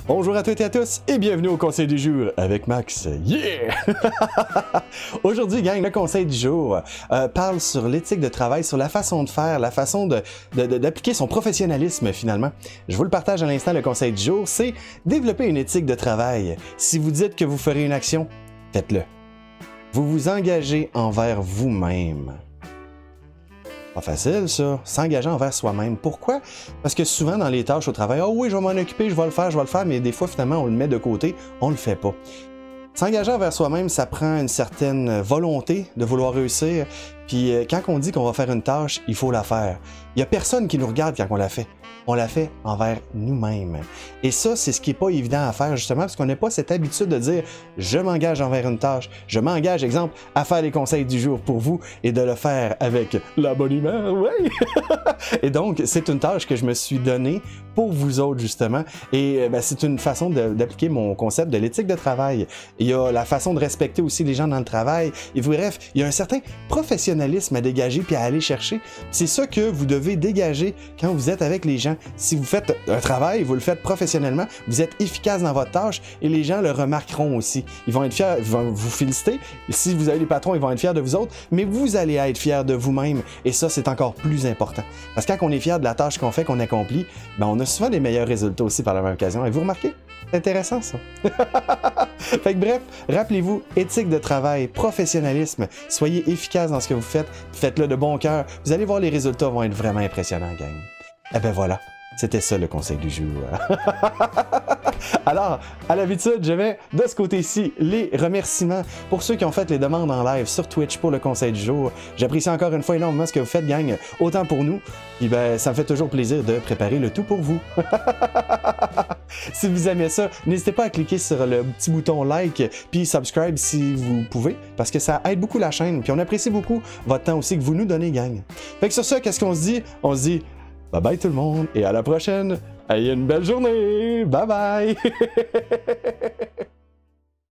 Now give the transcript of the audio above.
Bonjour à toutes et à tous et bienvenue au conseil du jour avec Max. Yeah! Aujourd'hui, gang, le conseil du jour parle sur l'éthique de travail, sur la façon de faire, la façon d'appliquer son professionnalisme finalement. Je vous le partage à l'instant, le conseil du jour, c'est développer une éthique de travail. Si vous dites que vous ferez une action, faites-le. Vous vous engagez envers vous-même. Pas facile, ça. S'engager envers soi-même. Pourquoi? Parce que souvent, dans les tâches au travail, « Ah oui, je vais m'en occuper, je vais le faire », mais des fois, finalement, on le met de côté, on le fait pas. S'engager envers soi-même, ça prend une certaine volonté de vouloir réussir. Puis quand on dit qu'on va faire une tâche, il faut la faire. Il n'y a personne qui nous regarde quand on la fait. On la fait envers nous-mêmes. Et ça, c'est ce qui n'est pas évident à faire, justement, parce qu'on n'a pas cette habitude de dire « je m'engage envers une tâche, je m'engage, exemple, à faire les conseils du jour pour vous et de le faire avec la bonne humeur, oui! » Et donc, c'est une tâche que je me suis donnée pour vous autres, justement. Et c'est une façon d'appliquer mon concept de l'éthique de travail. Il y a la façon de respecter aussi les gens dans le travail. Et bref, il y a un certain professionnalisme à dégager puis à aller chercher. C'est ça que vous devez dégager quand vous êtes avec les gens. Si vous faites un travail, vous le faites professionnellement, vous êtes efficace dans votre tâche et les gens le remarqueront aussi. Ils vont être fiers, ils vont vous féliciter. Si vous avez les patrons, ils vont être fiers de vous autres, mais vous allez être fiers de vous-même. Et ça, c'est encore plus important. Parce que quand on est fier de la tâche qu'on fait, qu'on accomplit, on a souvent les meilleurs résultats aussi par la même occasion. Et vous remarquez? C'est intéressant, ça. Fait que bref, rappelez-vous, éthique de travail, professionnalisme, soyez efficace dans ce que vous faites, faites-le de bon cœur. Vous allez voir, les résultats vont être vraiment impressionnants, gang. Eh ben voilà, c'était ça le conseil du jour. Alors, à l'habitude, je vais de ce côté-ci les remerciements pour ceux qui ont fait les demandes en live sur Twitch pour le conseil du jour. J'apprécie encore une fois énormément ce que vous faites, gang, autant pour nous. Puis ça me fait toujours plaisir de préparer le tout pour vous. Si vous aimez ça, n'hésitez pas à cliquer sur le petit bouton like puis subscribe si vous pouvez, parce que ça aide beaucoup la chaîne. Puis on apprécie beaucoup votre temps aussi que vous nous donnez, gang. Fait que sur ça, qu'est-ce qu'on se dit? On se dit bye bye tout le monde et à la prochaine. Ayez une belle journée. Bye bye.